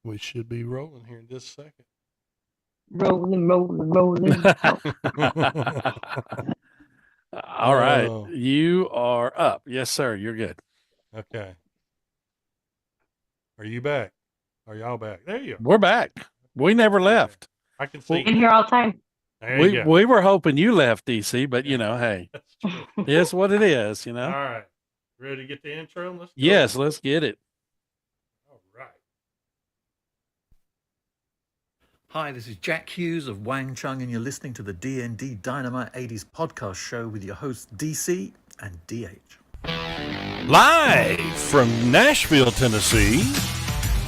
We should be rolling here in just a second. Rolling, rolling, rolling. Oh, All right. Oh, You are up. Yes, sir. You're good. okay. Are you back? Are y'all back? There you are. We're back. We never There you go. left. I can see Well, you been here now. all the time. There you we go. we were hoping you left DC, but Yeah, hey, that's true. it's what it is, All right. Ready to get the intro? Let's go. Yes, let's get it. All right. Hi, this is Jack Hughes of Wang Chung, and you're listening to the DND Dynamite 80s podcast show with your hosts DC and DH. Live from Nashville, Tennessee,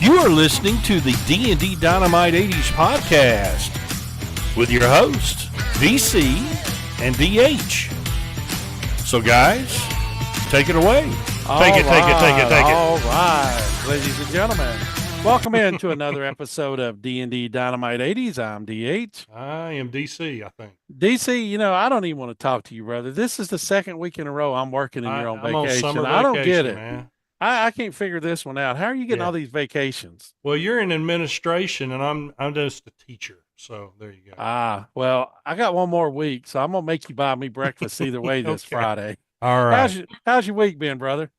you are listening to the D&D Dynamite 80s podcast with your hosts, DC and DH. So, guys, take it away. Take it. All right, ladies and gentlemen, welcome into another episode of D&D Dynamite 80s. I'm DH. I am DC, I think. DC, I don't even want to talk to you, brother. This is the second week in a row I'm working and you're on I'm on vacation. summer I don't get vacation, it. man. I can't figure this one out. How are you getting Yeah. all these vacations? Well, you're in administration, and I'm just a teacher. So there you go. Well, I got one more week, so I'm gonna make you buy me breakfast either way this Okay. Friday. All right. How's your week been, brother?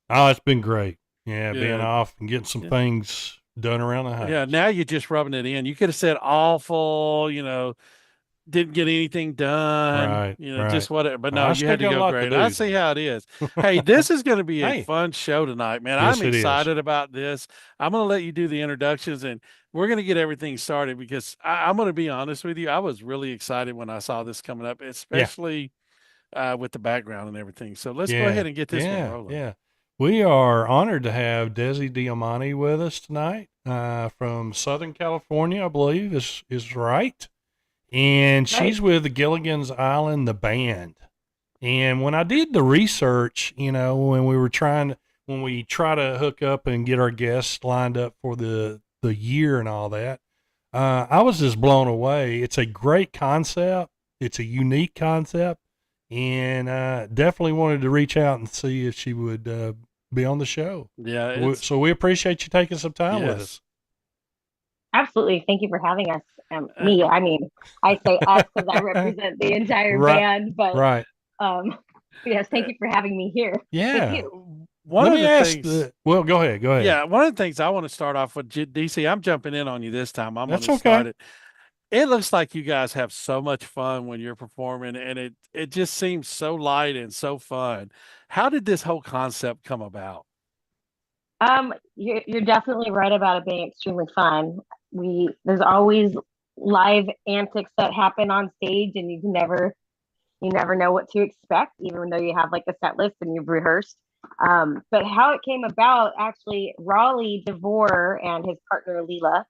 Oh, it's been great. Yeah, Good. being off and getting some things done around the house. Yeah, now you're just rubbing it in. You could have said awful, didn't get anything done, Right, just right. whatever. But no, I you still had to got a go lot to great. do, I see though. how it is. Hey, this is going to be a Hey. fun show tonight, man. Yes, I'm it is. excited about this. I'm going to let you do the introductions and we're going to get everything started because I'm going to be honest with you. I was really excited when I saw this coming up, especially with the background and everything. So let's go ahead and get this one rolling. Yeah. We are honored to have Desi Diamante with us tonight from Southern California, I believe is right. And she's with the Gilligan's Island, the band. And when I did the research, when we try to hook up and get our guests lined up for the year and all that, I was just blown away. It's a great concept. It's a unique concept. And definitely wanted to reach out and see if she would be on the show. Yeah. So we appreciate you taking some time with us. Absolutely. Thank you for having us. I say us because I represent the entire band, but right. Yes, thank you for having me here. Yeah. Let me ask. Well, go ahead. Yeah, one of the things I want to start off with, DC. I'm jumping in on you this time. I'm going That's to okay. start it. It looks like you guys have so much fun when you're performing, and it just seems so light and so fun. How did this whole concept come about? You're definitely right about it being extremely fun. There's always live antics that happen on stage, and you never know what to expect, even though you have like a set list and you've rehearsed. But how it came about, actually, Raleigh DeVore and his partner Leela,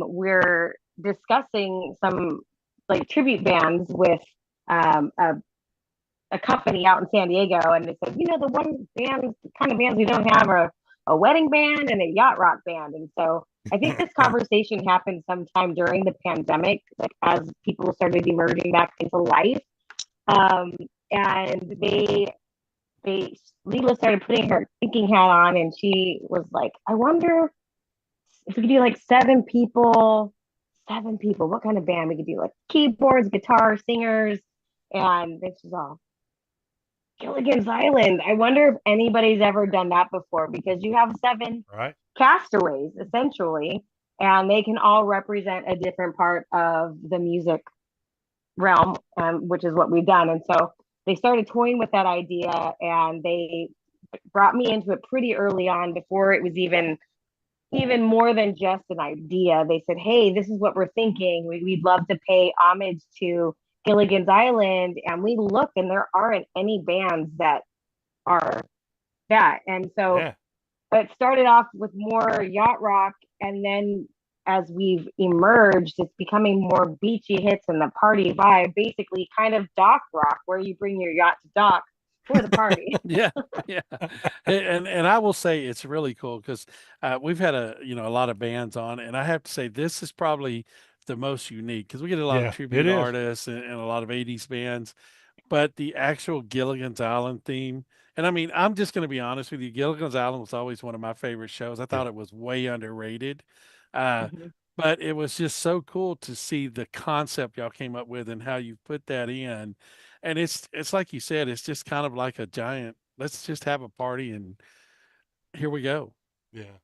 we're discussing some like tribute bands with a company out in San Diego, and they said, the one kind of bands we don't have are a wedding band and a yacht rock band. And so I think this conversation happened sometime during the pandemic, like as people started emerging back into life. And Leela started putting her thinking hat on, and she was like, I wonder if we could do like seven people, what kind of band we could do, like keyboards, guitar, singers. And this is all Gilligan's Island. I wonder if anybody's ever done that before, because you have seven castaways essentially, and they can all represent a different part of the music realm, which is what we've done. And so they started toying with that idea, and they brought me into it pretty early on, before it was even more than just an idea. They said, hey, this is what we're thinking. We'd love to pay homage to Gilligan's Island. And we looked, and there aren't any bands that are that. And so it started off with more yacht rock, and then as we've emerged, it's becoming more beachy hits and the party vibe, basically kind of dock rock, where you bring your yacht to dock for the party. Yeah. And I will say it's really cool because we've had a lot of bands on, and I have to say this is probably the most unique because we get a lot of tribute artists and a lot of 80s bands, but the actual Gilligan's Island theme. And I mean, I'm just going to be honest with you. Gilligan's Island was always one of my favorite shows. I thought it was way underrated. But it was just so cool to see the concept y'all came up with and how you put that in. And it's like you said, it's just kind of like a giant, let's just have a party and here we go. Yeah.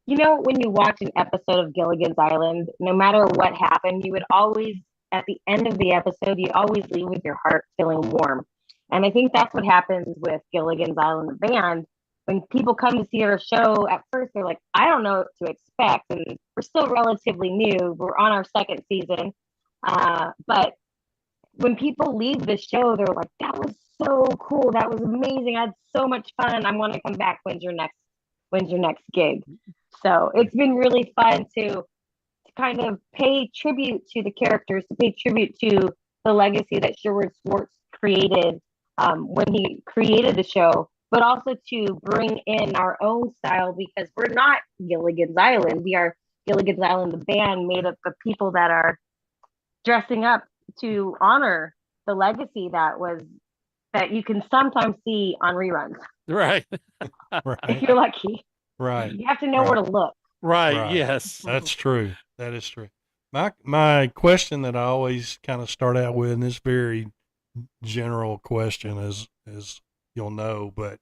You know, when you watch an episode of Gilligan's Island, no matter what happened, you would always, at the end of the episode, you always leave with your heart feeling warm. And I think that's what happens with Gilligan's Island, the band. When people come to see our show, at first they're like, I don't know what to expect. And we're still relatively new. We're on our second season. But when people leave the show, they're like, that was so cool. That was amazing. I had so much fun. I want to come back. When's your next gig? So it's been really fun to kind of pay tribute to the characters, to pay tribute to the legacy that Sherwood Schwartz created when he created the show, but also to bring in our own style because we're not Gilligan's Island. We are Gilligan's Island, the band made up of people that are dressing up to honor the legacy that you can sometimes see on reruns. Right. If you're lucky. Right. You have to know where to look. Right. Yes. That's true. That is true. My question that I always kind of start out with, and this very general question as you'll know, but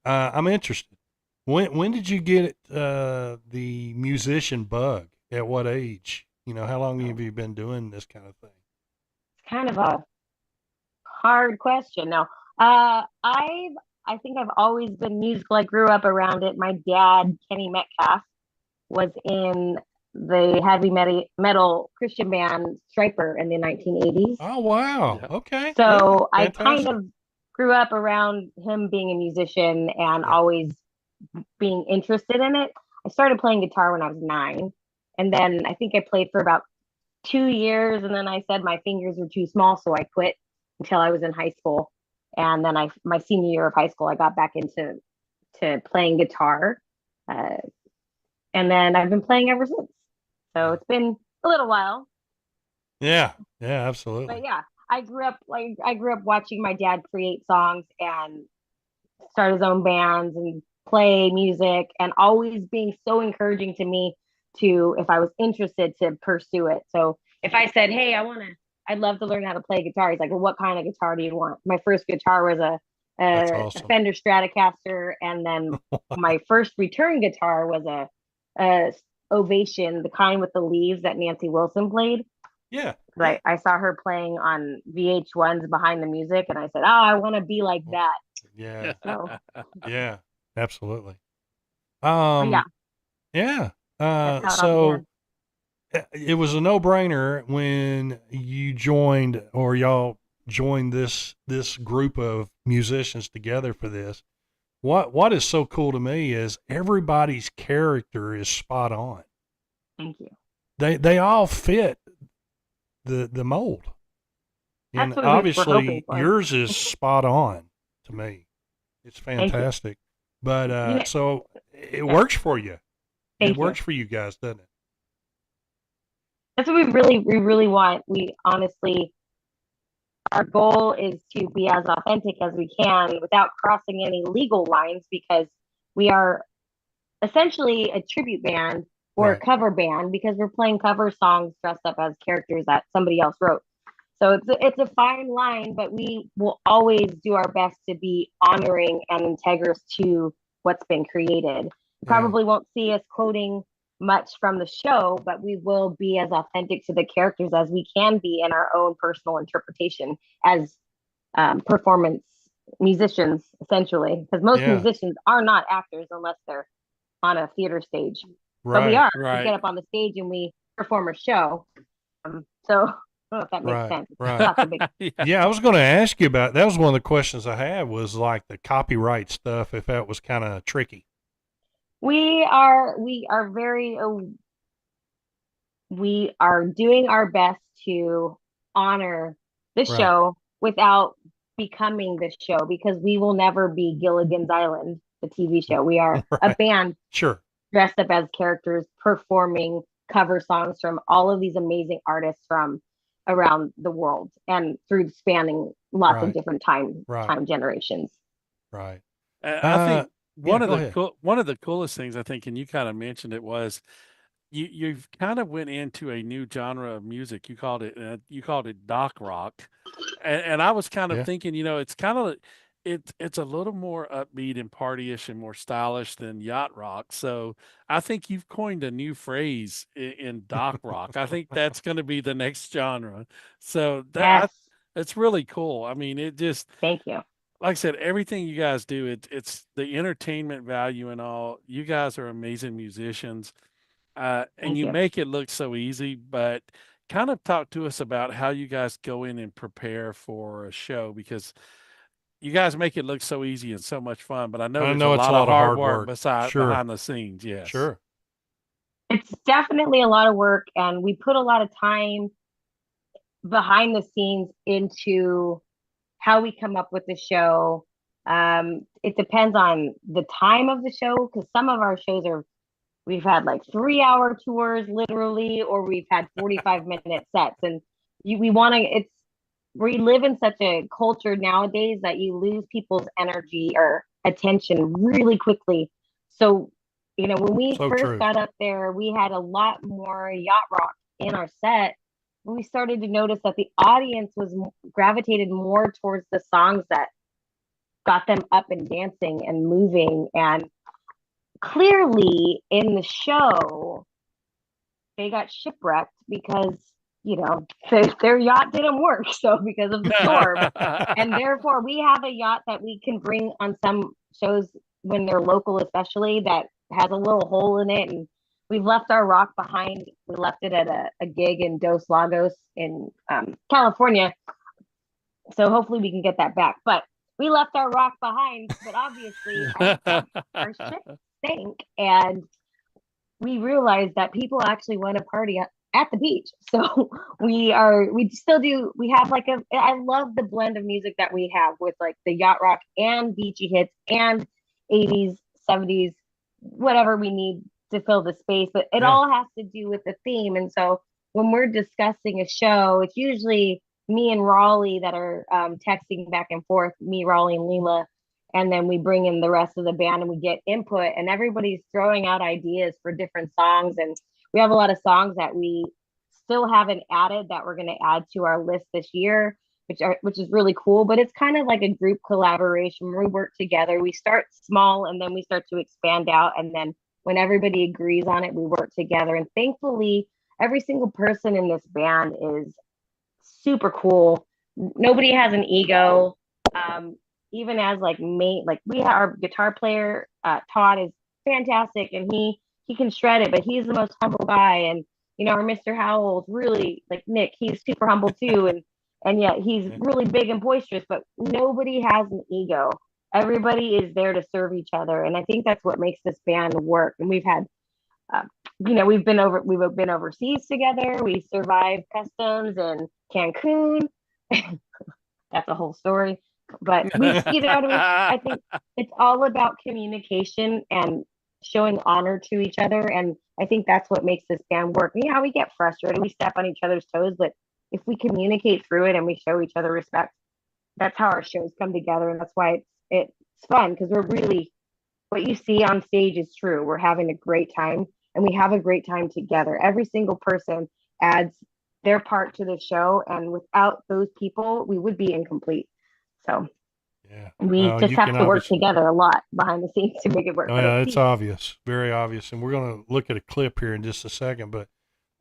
I'm interested. When did you get the musician bug? At what age? How long have you been doing this kind of thing? It's kind of a hard question. No, I think I've always been musical. I grew up around it. My dad, Kenny Metcalf, was in the heavy metal Christian band Striper in the 1980s. Oh, wow. Yeah. Okay. So yeah, I kind of grew up around him being a musician and always being interested in it. I started playing guitar when I was 9. And then I think I played for about 2 years. And then I said my fingers were too small. So I quit until I was in high school. And then my senior year of high school, I got back into playing guitar. And then I've been playing ever since. So it's been a little while. Yeah, absolutely. But yeah, I grew up watching my dad create songs and start his own bands and play music, and always being so encouraging to me to, if I was interested, to pursue it. So if I said, hey, I'd love to learn how to play guitar, he's like, well, what kind of guitar do you want? My first guitar was a Fender Stratocaster, and then my first return guitar was a Ovation, the kind with the leaves that Nancy Wilson played. Yeah. Right. I saw her playing on VH1's Behind the Music, and I said, oh, I want to be like that. Yeah. So, yeah, absolutely. yeah. Yeah. So it was a no-brainer when you joined, or y'all joined this group of musicians together for this. What is so cool to me is everybody's character is spot on. Thank you. They all fit the mold. And obviously yours is spot on to me. It's fantastic. But so it works for you. It works for you guys, doesn't it? That's what we really want. We honestly, our goal is to be as authentic as we can without crossing any legal lines, because we are essentially a tribute band or a cover band, because we're playing cover songs dressed up as characters that somebody else wrote. So it's a fine line, but we will always do our best to be honoring and integrous to what's been created. You probably won't see us quoting much from the show, but we will be as authentic to the characters as we can be in our own personal interpretation as performance musicians, essentially, because most musicians are not actors unless they're on a theater stage. But we are. We get up on the stage and we perform a show. So I don't know if that makes sense. Right. Yeah, I was going to ask you about that. Was one of the questions I had, was like the copyright stuff, if that was kind of tricky. We are doing our best to honor the show without becoming the show, because we will never be Gilligan's Island, the TV show. We are a band dressed up as characters performing cover songs from all of these amazing artists from around the world and through spanning lots of different time generations. Right. I think one of the coolest things, I think, and you kind of mentioned it, was, you've kind of went into a new genre of music. You called it dock rock, and I was kind of Yeah. thinking, it's kind of it's a little more upbeat and partyish and more stylish than yacht rock. So I think you've coined a new phrase in dock rock. I think that's going to be the next genre. So Yes. it's really cool. I mean, it just Thank you. like I said, everything you guys do, it's the entertainment value and all. You guys are amazing musicians, and Thank you you. make it look so easy. But kind of talk to us about how you guys go in and prepare for a show, because you guys make it look so easy and so much fun. But I know I there's a know it's a lot of lot of hard hard work work. Sure. behind the scenes. Yes. Sure. It's definitely a lot of work, and we put a lot of time behind the scenes into how we come up with the show. It depends on the time of the show, because some of our shows we've had like 3-hour tours literally, or we've had 45-minute sets. And we live in such a culture nowadays that you lose people's energy or attention really quickly. So, when we So first true. got up there, we had a lot more yacht rock in our set. We started to notice that the audience was gravitated more towards the songs that got them up and dancing and moving. And clearly in the show, they got shipwrecked because, their yacht didn't work. So because of the storm. And therefore we have a yacht that we can bring on some shows when they're local, especially, that has a little hole in it. And we've left our rock behind. We left it at a gig in Dos Lagos in California. So hopefully we can get that back. But we left our rock behind. But obviously our ship sank, and we realized that people actually want to party at the beach. So we still do. We have I love the blend of music that we have with like the yacht rock and beachy hits and 80s, 70s, whatever we need to fill the space. But it all has to do with the theme. And so when we're discussing a show, it's usually me and Raleigh that are texting back and forth, me, Raleigh, and Leela. And then we bring in the rest of the band and we get input, and everybody's throwing out ideas for different songs. And we have a lot of songs that we still haven't added that we're going to add to our list this year, which is really cool. But it's kind of like a group collaboration where we work together. We start small and then we start to expand out. And then when everybody agrees on it, we work together. And thankfully, every single person in this band is super cool. Nobody has an ego. Even as we have our guitar player, Todd, is fantastic, and he can shred it, but he's the most humble guy. And our Mr. Howell's really like Nick, he's super humble too, and yet he's really big and boisterous, but nobody has an ego. Everybody is there to serve each other, and I think that's what makes this band work. And we've had we've been overseas together. We survived customs in Cancun. That's a whole story. But I think it's all about communication and showing honor to each other. And I think that's what makes this band work. Yeah, we get frustrated. We step on each other's toes, but if we communicate through it and we show each other respect, that's how our shows come together. And that's why it's fun, because what you see on stage is true. We're having a great time, and we have a great time together. Every single person adds their part to the show. And without those people, we would be incomplete. So we just have to work together a lot behind the scenes to make it work. Oh, yeah, it's obvious, very obvious. And we're going to look at a clip here in just a second. But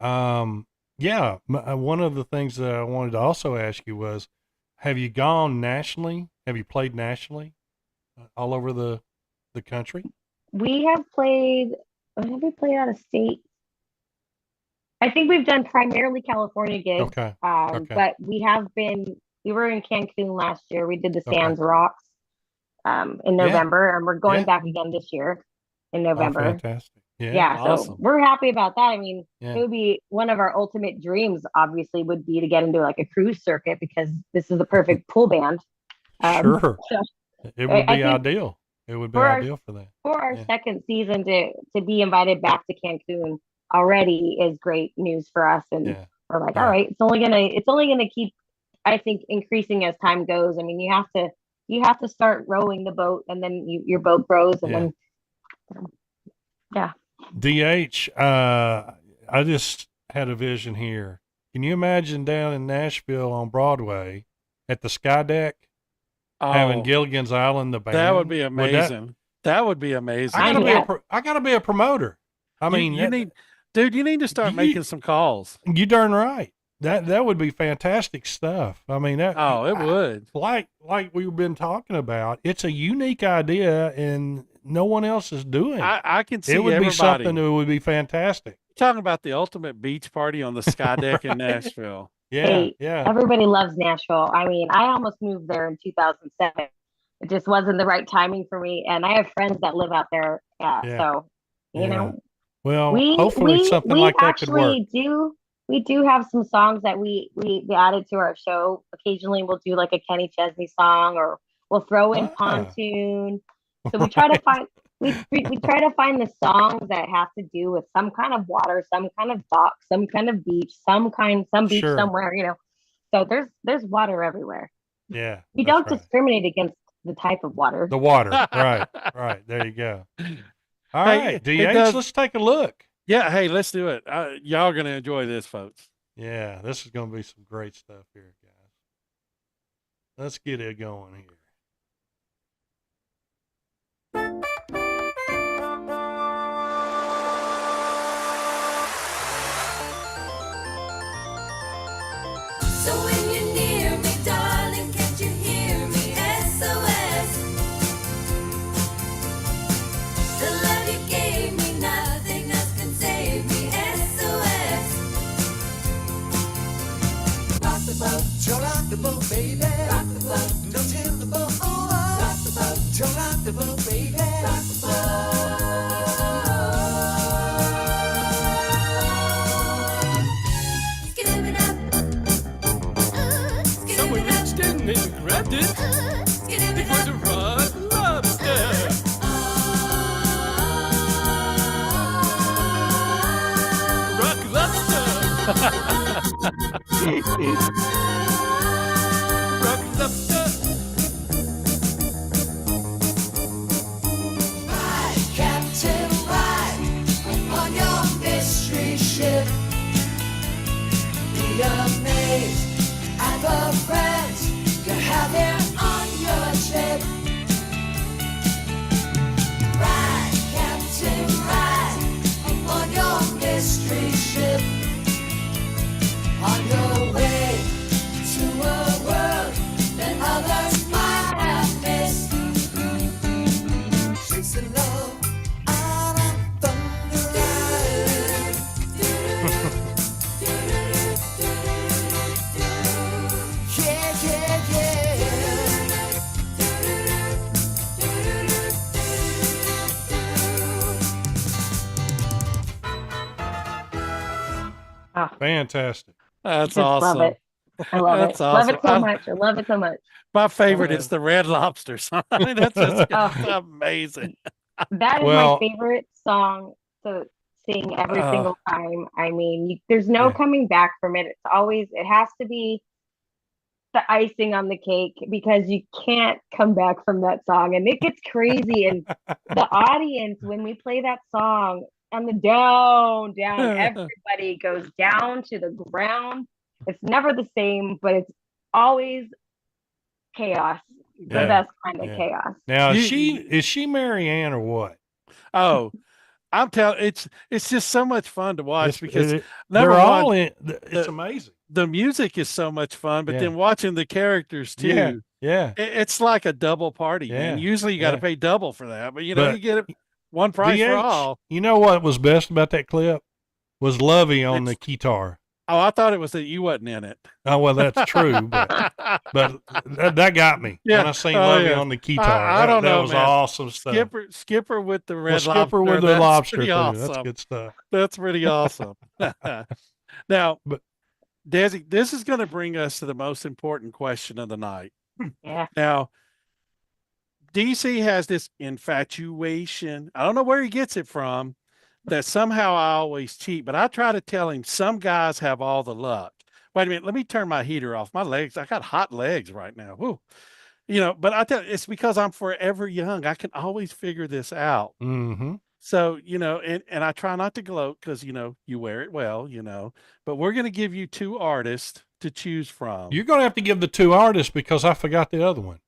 one of the things that I wanted to also ask you was, have you gone nationally? Have you played nationally all over the country? We have played. Have we played out of state? I think we've done primarily California gigs. Okay. But we were in Cancun last year. We did the Sands Rocks in November, and we're going back again this year in November. Oh, fantastic. Yeah. Awesome. So we're happy about that. I mean, it would be one of our ultimate dreams, obviously, would be to get into like a cruise circuit, because this is the perfect pool band. Sure. So it would be ideal. It would be ideal for that. For our second season to be invited back to Cancun already is great news for us. And we're like, all right, it's only gonna keep, I think, increasing as time goes. I mean, you have to start rowing the boat, and then your boat grows, and then DH, I just had a vision here. Can you imagine down in Nashville on Broadway at the Sky Deck having Gilligan's Island the band? That would be amazing. That would be amazing. I gotta be a promoter. I mean, you need to start making some calls. You darn right. That would be fantastic stuff. I mean, it would. Like we've been talking about. It's a unique idea, and no one else is doing. I can see it would everybody. be something that would be fantastic. Talking about the ultimate beach party on the Sky Deck in Nashville. Yeah. Everybody loves Nashville. I mean, I almost moved there in 2007. It just wasn't the right timing for me, and I have friends that live out there. So you know. Well, hopefully something like that could work. We do have some songs that we added to our show. Occasionally, we'll do like a Kenny Chesney song, or we'll throw in Pontoon. So we try to find. We try to find the songs that have to do with some kind of water, some kind of dock, some kind of beach, some beach somewhere, you know. So there's water everywhere. Yeah. We don't discriminate against the type of water. The water. Right. There you go. All right, DH, let's take a look. Yeah, hey, let's do it. Y'all are going to enjoy this, folks. Yeah, this is going to be some great stuff here, guys. Let's get it going here. So when you're near me, darling, can't you hear me? SOS. The love you gave me, nothing else can save me. SOS. Rock the boat, don't rock the boat, baby. Rock the boat, don't tip the boat over. Rock the boat, don't rock the boat, baby. Rock the boat. And grabbed it. It was a rock lobster. Rock lobster. Rock lobster. Ride, Captain, ride on your mystery ship. Be amazed at the friends you have here on your ship. Ride, Captain, ride on your mystery ship. On your way to a world that others might have missed. Chasing love out on Thunder Island. Fantastic. That's awesome. Love it. I love it. Awesome. Love it so much. I love it so much. My favorite is the Red Lobster song. I mean, that's just amazing. That is my favorite song to sing every single time. I mean, there's no coming back from it. It has to be the icing on the cake, because you can't come back from that song, and it gets crazy. And the audience, when we play that song, and the down, everybody goes down to the ground. It's never the same, but it's always chaos. The best kind of chaos. Now, is she Mary Ann or what? Oh, I'm telling, it's just so much fun to watch, because it's amazing. The music is so much fun, but then watching the characters too. It's like a double party. And usually you got to pay double for that, but you get it one price for all. You know what was best about that clip was Lovey on the guitar. Oh, I thought it was that you wasn't in it. Oh, well, that's true, but that got me when I seen Lovey on the guitar. I don't know, that was man. Awesome stuff. Skipper with the red lobster. Skipper with the lobster too. Awesome. That's good stuff. That's pretty awesome. Now, Desi, this is going to bring us to the most important question of the night. Yeah. Now, DC has this infatuation. I don't know where he gets it from, that somehow I always cheat, but I try to tell him some guys have all the luck. Wait a minute, let me turn my heater off. My legs, I got hot legs right now. Woo. But I tell you, it's because I'm forever young. I can always figure this out. Mm-hmm. So, and I try not to gloat because, you wear it well, but we're going to give you 2 artists to choose from. You're going to have to give the 2 artists because I forgot the other one.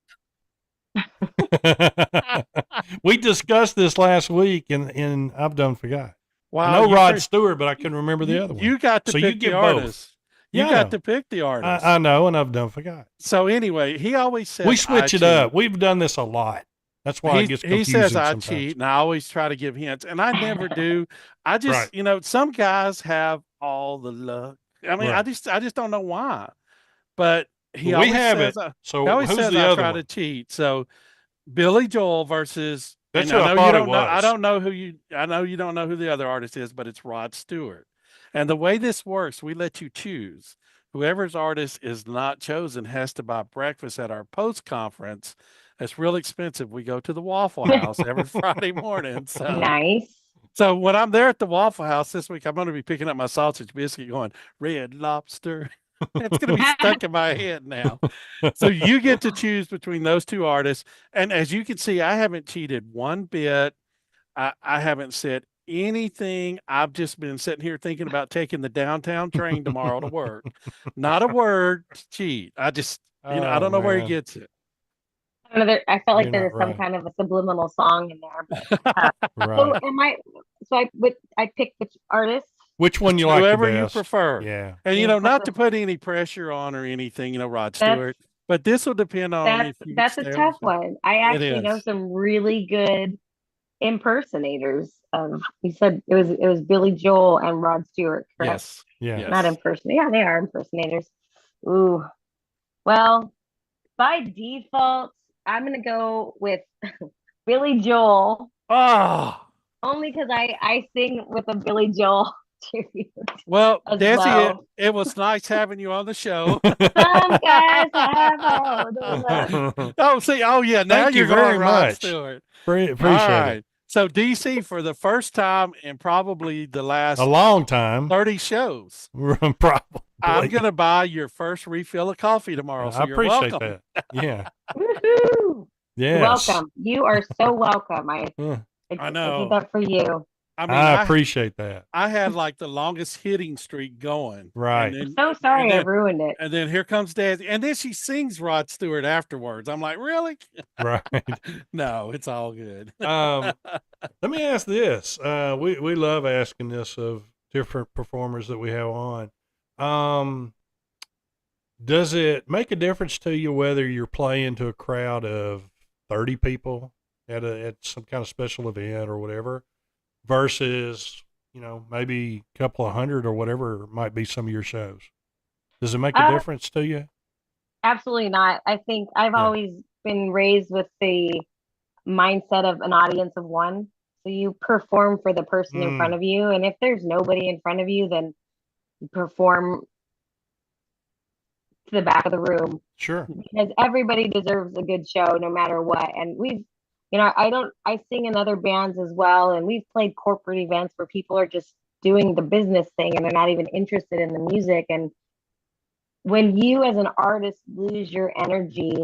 We discussed this last week, and I've done forgot. Wow, I know Rod Stewart, but I couldn't remember the other one. You got to so pick you give the artist. You Yeah, I got know. to pick the artist. I know, and I've done forgot. So anyway, he always says We switch I it cheat. up. We've done this a lot. That's why it gets He confusing says I sometimes. cheat, and I always try to give hints, and I never do. I just, Right. some guys have all the luck. I mean, Right. I just don't know why. But he We always have says, it. he So always who's says the I other try one? to cheat. So Billy Joel versus, That's and who I I know thought you it don't know. I was. don't know I know you don't know who the other artist is, but it's Rod Stewart. And the way this works, we let you choose. Whoever's artist is not chosen has to buy breakfast at our post conference. It's real expensive. We go to the Waffle House every Friday morning. Nice. So when I'm there at the Waffle House this week, I'm going to be picking up my sausage biscuit going, Red Lobster. It's going to be stuck in my head now. So you get to choose between those 2 artists. And as you can see, I haven't cheated one bit. I haven't said anything. I've just been sitting here thinking about taking the downtown train tomorrow to work. Not a word to cheat. I just, I don't know where he man. gets it. I don't know, I felt like You're there not was some right. kind of a subliminal song in there. But, Right. I picked which artist? Which one you like the Whoever you best? prefer. Yeah. And, Yeah, not to put any pressure on or anything, Rod That's Stewart, but this will depend on if you that's a stay on the tough show. one. I It actually know is. some really good impersonators of. You said it was Billy Joel and Rod Stewart, correct? Yes. Yeah. Yes. Not impersonators. Yeah, they are impersonators. Ooh. Well, by default, I'm gonna go with Billy Joel, Oh, only because I sing with a Billy Joel tribute well, as Desi, well. it was nice having you on the show. Some guys have all the luck. Oh, see, yeah, now Thank you you're very going Rod much. Stewart. Appreciate All it. right. So DC, for the first time in probably the last A long time. 30 shows, Probably. I'm going to buy your first refill of coffee tomorrow. So I you're appreciate welcome. that. Yeah. Woohoo! Yes. Welcome. You are so welcome. Yeah. I I know. did that for you. I mean, I appreciate that. I had like the longest hitting streak going. Right. I'm so sorry I ruined it. And then here comes Desi. And then she sings Rod Stewart afterwards. I'm like, really? Right. No, it's all good. Let me ask this. We love asking this of different performers that we have on. Does it make a difference to you whether you're playing to a crowd of 30 people at some kind of special event or whatever versus, maybe a couple of hundred or whatever might be some of your shows? Does it make a difference to you? Absolutely not. I think I've always been raised with the mindset of an audience of one. So you perform for the person in front of you. And if there's nobody in front of you, then you perform to the back of the room. Sure. Because everybody deserves a good show no matter what. And I sing in other bands as well. And we've played corporate events where people are just doing the business thing and they're not even interested in the music. And when you as an artist lose your energy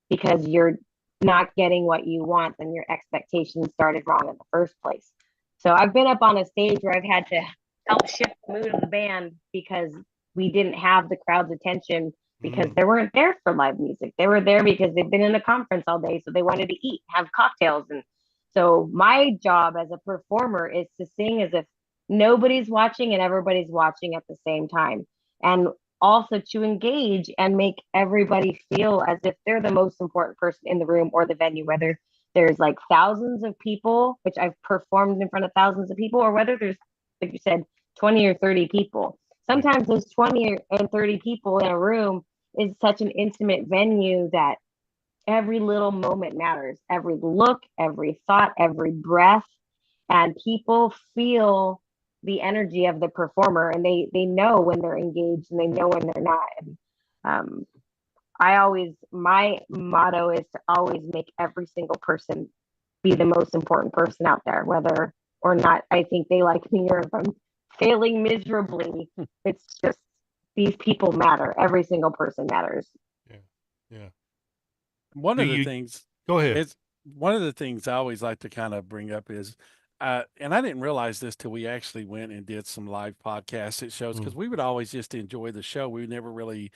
because you're not getting what you want, then your expectations started wrong in the first place. So I've been up on a stage where I've had to help shift the mood of the band because we didn't have the crowd's attention because they weren't there for live music. They were there because they've been in a conference all day, so they wanted to eat, have cocktails. And so my job as a performer is to sing as if nobody's watching and everybody's watching at the same time. And also to engage and make everybody feel as if they're the most important person in the room or the venue, whether there's like thousands of people, which I've performed in front of thousands of people, or whether there's, like you said, 20 or 30 people. Sometimes those 20 and 30 people in a room is such an intimate venue that every little moment matters, every look, every thought, every breath, and people feel the energy of the performer and they know when they're engaged and they know when they're not. And my motto is to always make every single person be the most important person out there, whether or not I think they like me or if I'm failing miserably. It's just these people matter. Every single person matters. Yeah. One of the things Go ahead. one of the things I always like to kind of bring up is and I didn't realize this till we actually went and did some live podcasts at shows because we would always just enjoy the show. We never really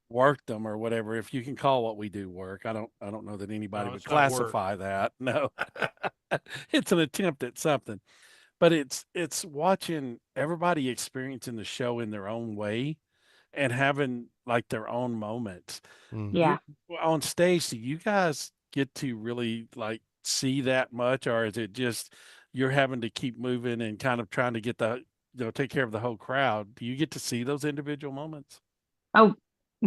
worked them or whatever. If you can call what we do work, I don't know that anybody No, would it's not work. classify that. No, it's an attempt at something, but it's watching everybody experiencing the show in their own way and having like their own moments. Yeah. On stage, do you guys get to really like see that much, or is it just you're having to keep moving and kind of trying to get take care of the whole crowd? Do you get to see those individual moments? Oh,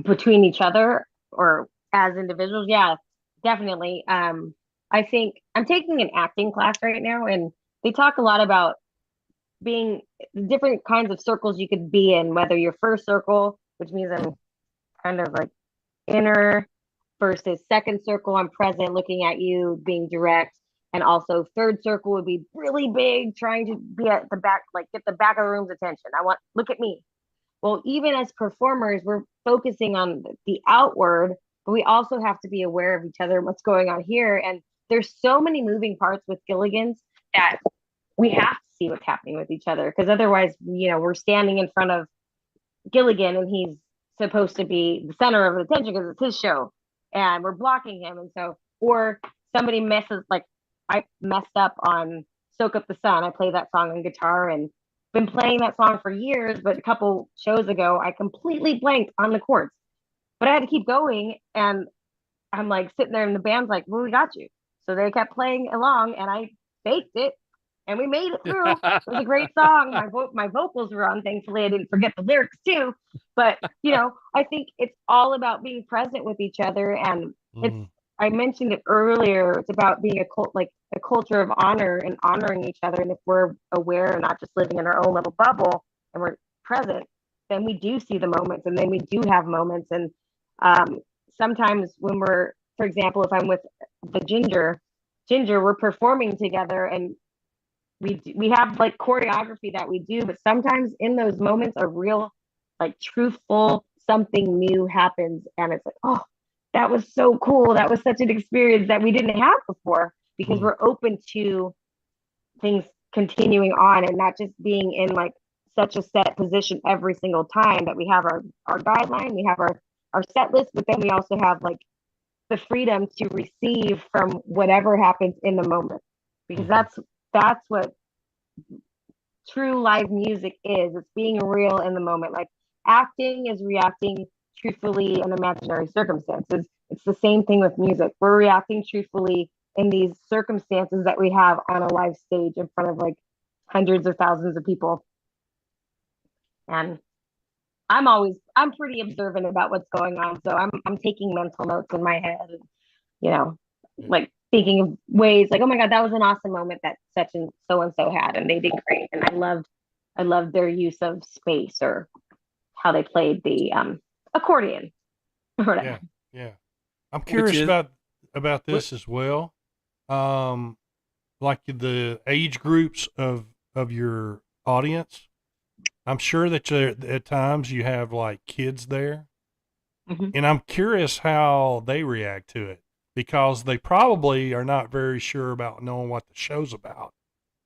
between each other or as individuals, yeah, definitely. I think I'm taking an acting class right now, and they talk a lot about being different kinds of circles you could be in, whether your first circle, which means I'm kind of like inner, versus second circle, I'm present, looking at you, being direct. And also third circle would be really big, trying to be at the back, like get the back of the room's attention. Look at me. Well, even as performers, we're focusing on the outward, but we also have to be aware of each other and what's going on here. And there's so many moving parts with Gilligan's that we have to see what's happening with each other, because otherwise, we're standing in front of Gilligan and he's supposed to be the center of attention because it's his show, and we're blocking him. And so, or somebody messes, like I messed up on Soak Up the Sun. I play that song on guitar and been playing that song for years, but a couple shows ago, I completely blanked on the chords. But I had to keep going, and I'm like sitting there, and the band's like, "Well, we got you." So they kept playing along, and I faked it, and we made it through. It was a great song. My vocals were on. Thankfully, I didn't forget the lyrics too. But I think it's all about being present with each other, and it's. I mentioned it earlier. It's about being a culture of honor and honoring each other. And if we're aware and not just living in our own little bubble, and we're present, then we do see the moments, and then we do have moments. And sometimes when we're, for example, if I'm with the Ginger, we're performing together, and we have like choreography that we do, but sometimes in those moments a real like truthful something new happens, and it's like, oh, that was so cool. That was such an experience that we didn't have before, because we're open to things continuing on and not just being in like such a set position every single time. That we have our guideline, we have our set list, but then we also have like the freedom to receive from whatever happens in the moment, because that's what true live music is. It's being real in the moment. Like acting is reacting truthfully in imaginary circumstances. It's the same thing with music. We're reacting truthfully in these circumstances that we have on a live stage in front of like hundreds or thousands of people. And I'm pretty observant about what's going on. So I'm taking mental notes in my head, and, like thinking of ways like, oh my God, that was an awesome moment that such and so had, and they did great. And I loved their use of space, or how they played the accordion or whatever. Yeah. I'm curious about this as well. Like the age groups of your audience. I'm sure that at times you have like kids there, and I'm curious how they react to it, because they probably are not very sure about knowing what the show's about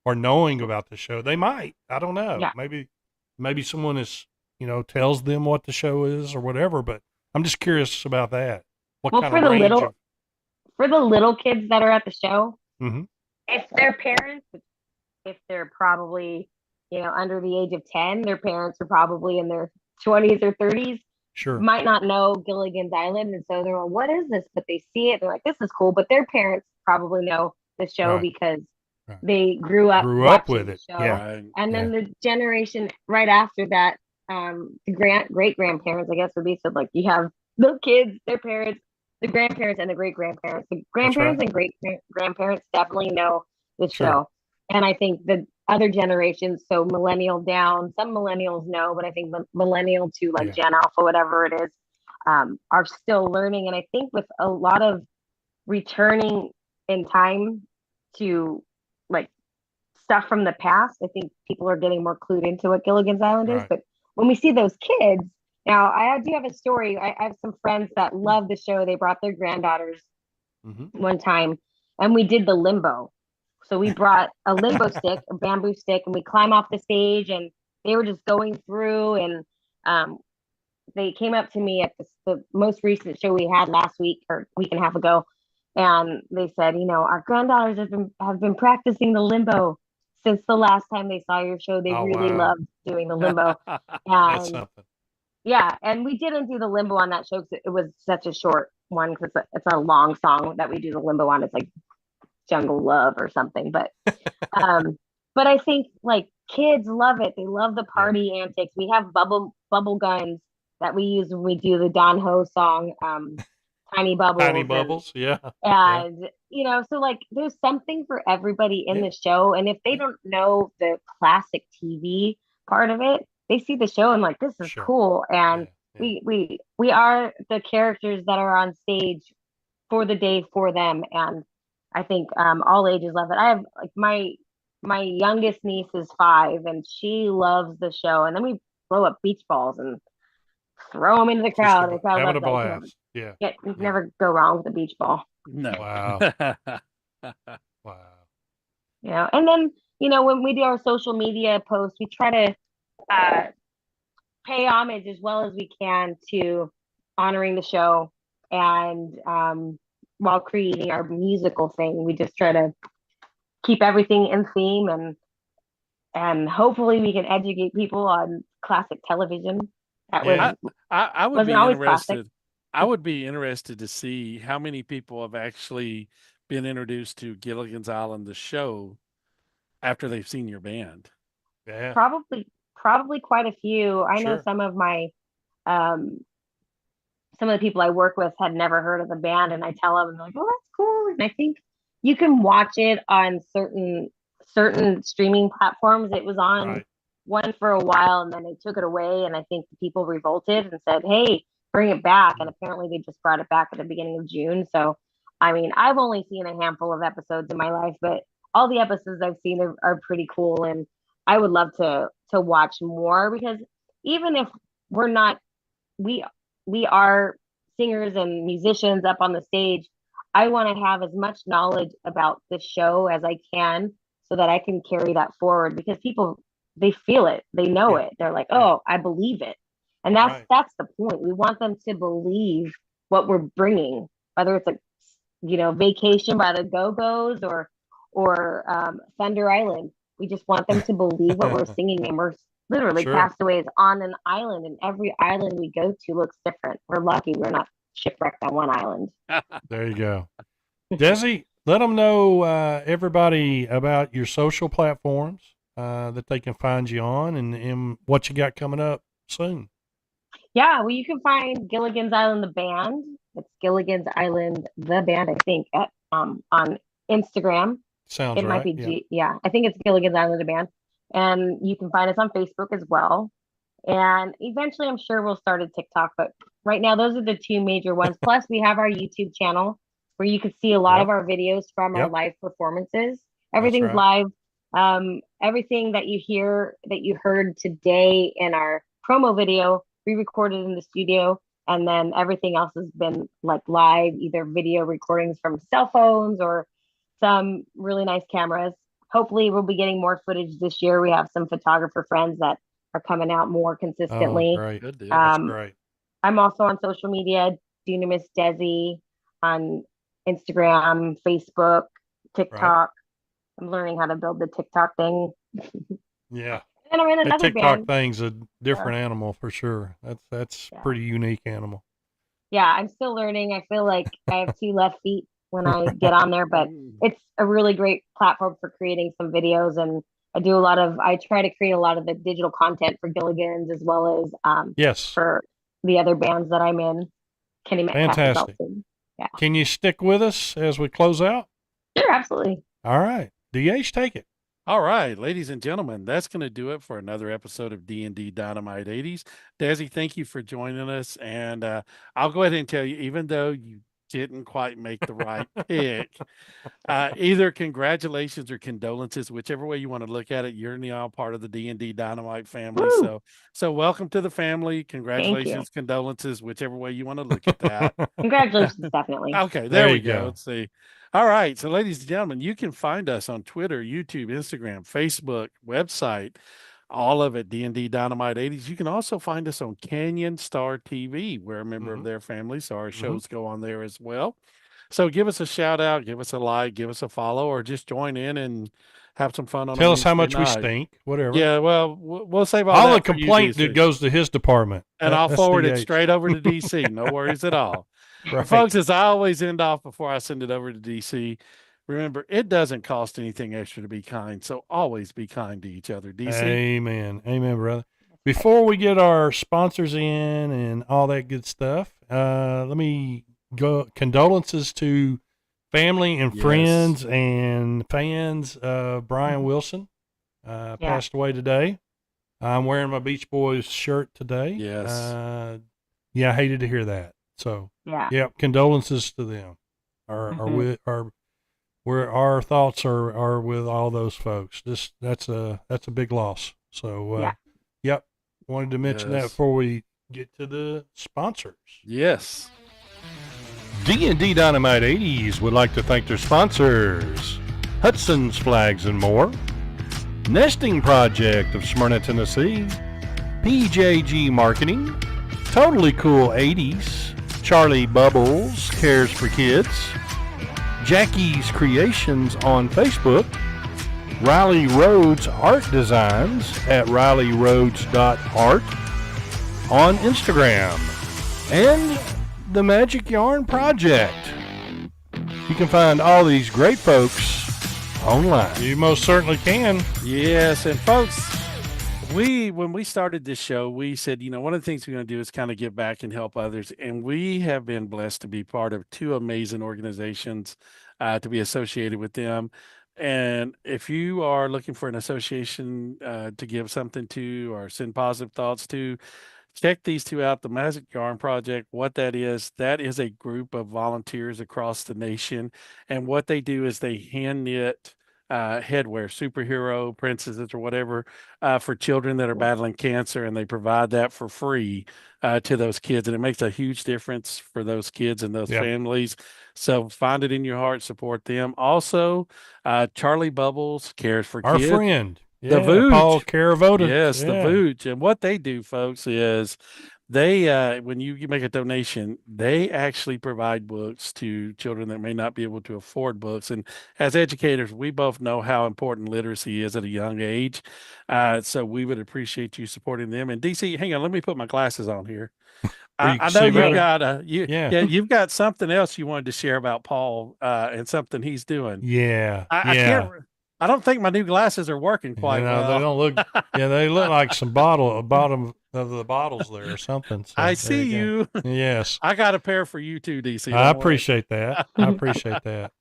or knowing about the show. They might, I don't know. Yeah. Maybe someone is, tells them what the show is or whatever, but I'm just curious about that. What kind of range for the little kids that are at the show, mm-hmm. if their parents, if they're probably, under the age of 10, their parents are probably in their 20s or 30s, sure, might not know Gilligan's Island. And so they're like, what is this? But they see it, they're like, this is cool. But their parents probably know the show, right. because right. they grew up with it. Show. Yeah. And then the generation right after that, the great grandparents, I guess, would be, so like you have the kids, their parents, the grandparents, and the great grandparents. The grandparents and great grandparents definitely know the show. And I think the other generations, so millennial down, some millennials know, but I think millennial to like Gen Alpha, whatever it is, are still learning. And I think with a lot of returning in time to like stuff from the past, I think people are getting more clued into what Gilligan's Island is. But when we see those kids, now I do have a story. I have some friends that love the show. They brought their granddaughters one time, and we did the limbo. So we brought a limbo stick, a bamboo stick, and we climb off the stage, and they were just going through, and um, they came up to me at the most recent show we had last week or week and a half ago, and they said, our granddaughters have been practicing the limbo since the last time they saw your show. They Oh, really wow. loved doing the limbo. That's And something. yeah, and we didn't do the limbo on that show because it was such a short one, because it's a long song that we do the limbo on. It's like Jungle Love or something. But I think like kids love it. They love the party antics. We have bubble guns that we use when we do the Don Ho song, Tiny Bubbles. Tiny Bubbles, yeah. And so like there's something for everybody in the show. And if they don't know the classic TV part of it, they see the show and like, this is cool. And we are the characters that are on stage for the day for them. And I think all ages love it. I have like my youngest niece is 5 and she loves the show. And then we blow up beach balls and throw them into the crowd. The crowd having a loves blast. that. You never go wrong with a beach ball. No. Wow. Wow. And then, when we do our social media posts, we try to pay homage as well as we can to honoring the show. And while creating our musical thing, we just try to keep everything in theme, and hopefully we can educate people on classic television. That was I would be wasn't always interested. classic. I would be interested to see how many people have actually been introduced to Gilligan's Island, the show, after they've seen your band. Yeah. Probably quite a few. I know some of my some of the people I work with had never heard of the band, and I tell them, and they're like, "Oh, that's cool." And I think you can watch it on certain streaming platforms. It was on one for a while, and then they took it away, and I think the people revolted and said, "Hey, bring it back." And apparently they just brought it back at the beginning of June. So, I mean, I've only seen a handful of episodes in my life, but all the episodes I've seen are pretty cool, and I would love to watch more, because even if we're not, we are singers and musicians up on the stage. I want to have as much knowledge about the show as I can, so that I can carry that forward, because people, they feel it, they know it. They're like, "Oh, I believe it." And that's the point. We want them to believe what we're bringing, whether it's like, Vacation by the Go-Go's or Thunder Island. We just want them to believe what we're singing, and we're literally castaways on an island, and every island we go to looks different. We're lucky we're not shipwrecked on one island. There you go. Desi, let them know, everybody, about your social platforms that they can find you on, and what you got coming up soon. Yeah, well, you can find Gilligan's Island the band. It's Gilligan's Island the band, I think, on Instagram. Sounds it might be I think it's Gilligan's Island the band. And you can find us on Facebook as well. And eventually I'm sure we'll start a TikTok, but right now those are the two major ones. Plus we have our YouTube channel where you can see a lot of our videos from our live performances. Everything's live. Everything that you heard today in our promo video, we recorded in the studio, and then everything else has been like live, either video recordings from cell phones or some really nice cameras. Hopefully we'll be getting more footage this year. We have some photographer friends that are coming out more consistently. Oh, great. Good deal. That's great. I'm also on social media, Dunamis Desi, on Instagram, Facebook, TikTok. Right. I'm learning how to build the TikTok thing. Yeah. And I'm in another the TikTok band. thing's a different animal for sure. That's pretty unique animal. Yeah, I'm still learning. I feel like I have 2 left feet when I get on there, but it's a really great platform for creating some videos. And I try to create a lot of the digital content for Gilligan's, as well as for the other bands that I'm in. Kenny Metcalf. Fantastic. Yeah. Can you stick with us as we close out? Sure, absolutely. All right. DH, take it. All right, ladies and gentlemen, that's going to do it for another episode of D&D Dynamite 80s. Desi, thank you for joining us. And I'll go ahead and tell you, even though you didn't quite make the right pick. Either congratulations or condolences, whichever way you want to look at it. You're now part of the D&D Dynamite family. Woo! So welcome to the family. Thank you. Congratulations, condolences, whichever way you want to look at that. Congratulations, definitely. Okay, There there you we go. go. Let's see. All right. So, ladies and gentlemen, you can find us on Twitter, YouTube, Instagram, Facebook, website, all of it, D&D Dynamite 80s. You can also find us on Canyon Star TV. We're a member of their family, so our shows go on there as well. So give us a shout out, give us a like, give us a follow, or just join in and have some fun on Tell a us how Wednesday much we night. stink, whatever. Yeah, well, we'll save all the that for you, complaint DC. that goes to his department. And I'll That's forward it DH. straight over to DC. No worries at all. Right. Folks, as I always end off before I send it over to DC, remember, it doesn't cost anything extra to be kind. So always be kind to each other. DC. Amen. Amen, brother. Before we get our sponsors in and all that good stuff, let me go. Condolences to family and friends and fans of Brian Wilson. Passed away today. I'm wearing my Beach Boys shirt today. Yes. Yeah, I hated to hear that. So, Yeah. condolences to them. Our thoughts are with all those folks. That's a big loss. So, yep, wanted to mention that before we get to the sponsors. Yes. D&D Dynamite 80s would like to thank their sponsors: Hudson's Flags and More, Nesting Project of Smyrna, Tennessee, PJG Marketing, Totally Cool 80s, Charlie Bubbles Cares for Kids, Jackie's Creations on Facebook, Riley Rhodes Art Designs at RileyRhodes.art on Instagram, and the Magic Yarn Project. You can find all these great folks online. You most certainly can. Yes, and folks, when we started this show, we said, one of the things we're going to do is kind of give back and help others. And we have been blessed to be part of two amazing organizations, to be associated with them. And if you are looking for an association to give something to or send positive thoughts to, check these two out. The Magic Yarn Project, what that is a group of volunteers across the nation. And what they do is they hand knit headwear, superhero, princesses, or whatever, for children that are battling cancer, and they provide that for free to those kids, and it makes a huge difference for those kids and those families. So find it in your heart, support them. Also, Charlie Bubbles Cares for Our Kids. friend, the Vooch. Paul Caravoda. Yes, the Vooch. And what they do, folks, is they when you make a donation, they actually provide books to children that may not be able to afford books. And as educators, we both know how important literacy is at a young age. So we would appreciate you supporting them. And DC, hang on, let me put my glasses on here. I know you got you've got something else you wanted to share about Paul and something he's doing. I don't think my new glasses are working quite well. They don't look. They look like some bottom of the bottles there or something. So I see you. Yes, I got a pair for you too, DC. I appreciate that. I appreciate that.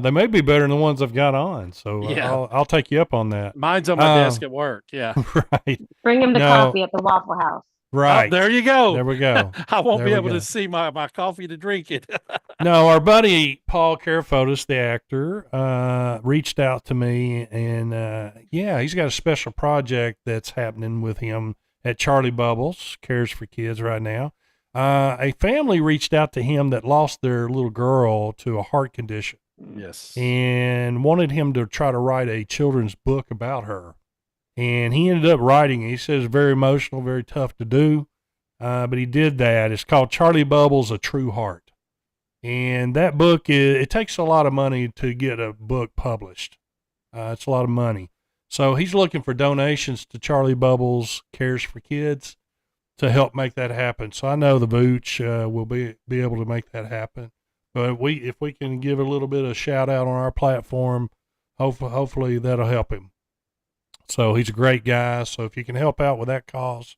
They may be better than the ones I've got on, so I'll take you up on that. Mine's on my desk at work. Yeah, right. Bring him the coffee at the Waffle House. Right. Oh, there you go. There we go. I won't be able to see my coffee to drink it. No, our buddy Paul Carafotis, the actor, reached out to me, and he's got a special project that's happening with him at Charlie Bubbles Cares for Kids right now. A family reached out to him that lost their little girl to a heart condition. Yes. And wanted him to try to write a children's book about her. And he ended up writing it. He says it's very emotional, very tough to do, but he did that. It's called Charlie Bubbles, A True Heart. And that book, it takes a lot of money to get a book published. It's a lot of money. So he's looking for donations to Charlie Bubbles Cares for Kids to help make that happen. So I know the Vooch will be able to make that happen. But if we can give a little bit of shout out on our platform, hopefully that'll help him. So he's a great guy. So if you can help out with that cause,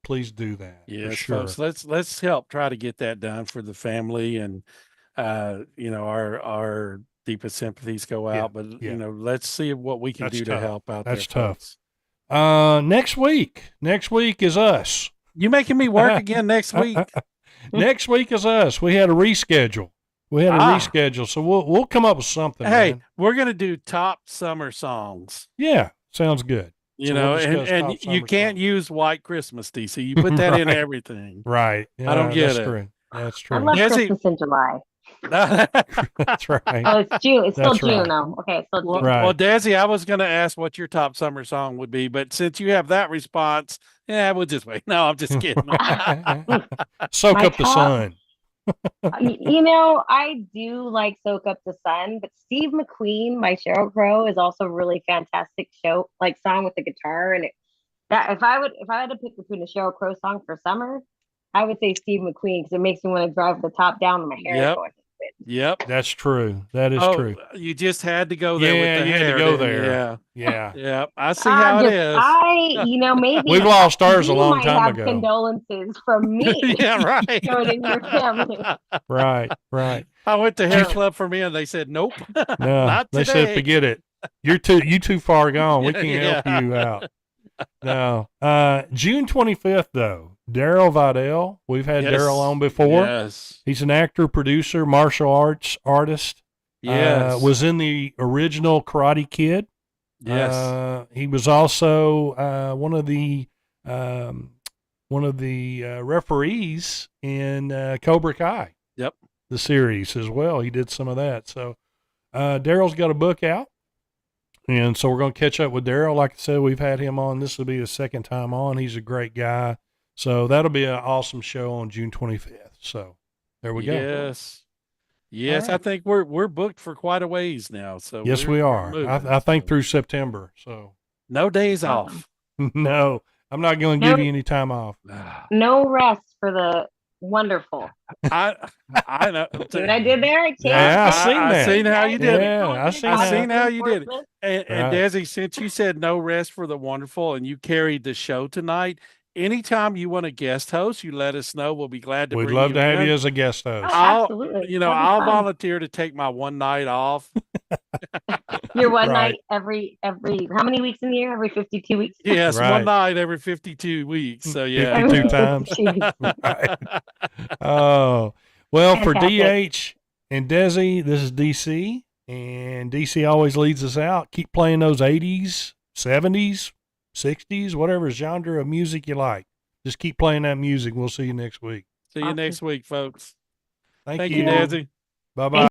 please do that. Yes, sure. Folks, let's help try to get that done for the family, and our deepest sympathies go out. But let's see what we can do to help out. That's there, tough. Folks. Next week is us. You making me work again next week? Next week is us. We had a reschedule. So we'll come up with something. Hey, man. we're gonna do top summer songs. Yeah, sounds good. You So know, we'll discuss and top you summer can't songs. use White Christmas, DC. You put that in Right. everything. Right. I don't get that's it. True. That's I true. love Desi- Christmas in July. That's right. Oh, it's June. It's still That's June right. though. Okay, it's still Well, June. Right. well, Desi, I was going to ask what your top summer song would be, but since you have that response, yeah, we'll just wait. No, I'm just kidding. Soak My up the top- sun. You know, I do like Soak Up the Sun, but Steve McQueen by Sheryl Crow is also a really fantastic song with the guitar. And if I had to pick between a Sheryl Crow song for summer, I would say Steve McQueen because it makes me want to drive the top down and my hair Yep. going. Yep. That's true. That is Oh, true. you just had to go there Yeah, with the you had to hair. go didn't you? there. Yeah. Yeah. Yep. I see how it is. Maybe We've lost ours a you long might time have ago. Condolences from me. Yeah, right. Joining your family. Right. I went to hair Yeah. club for men. They said, nope. No, Not they today. said forget it. You too far gone. We can't help you out. No. June 25th though. Daryl Vidal. We've had Yes. Daryl on before. Yes. He's an actor, producer, martial arts artist. Yes. Was in the original Karate Kid. Yes. He was also one of the referees in Cobra Kai. Yep. The series as well. He did some of that. So Daryl's got a book out. And so we're going to catch up with Daryl. Like I said, we've had him on. This will be his second time on. He's a great guy. So that'll be an awesome show on June 25th. So there we go. Yes. Yes, All right. I think we're booked for quite a ways now. So Yes, we are. I think through September. So no days off. no, I'm not going to give you any time off. No rest for the wonderful. I know. See what I did there? Yeah, I seen that. seen how you did it. Yeah, I seen how you did it. Portsmouth. And Right. Desi, since you said no rest for the wonderful and you carried the show tonight, anytime you want a guest host, you let us know. We'll be glad to We'd bring love to have in. you as a guest host. Absolutely. I'll That'd be fun. volunteer to take my one night off. Your one Right. night every how many weeks in the year? Every 52 weeks? Yes, Right. one night every 52 weeks. So yeah. 52 times. 52. Right. Oh, well, for Fantastic. DH and Desi, this is DC, and DC always leads us out. Keep playing those 80s, 70s, 60s, whatever genre of music you like. Just keep playing that music. We'll see you next week. See you Awesome. next week, folks. Thank Thank you. you, Desi. Bye-bye.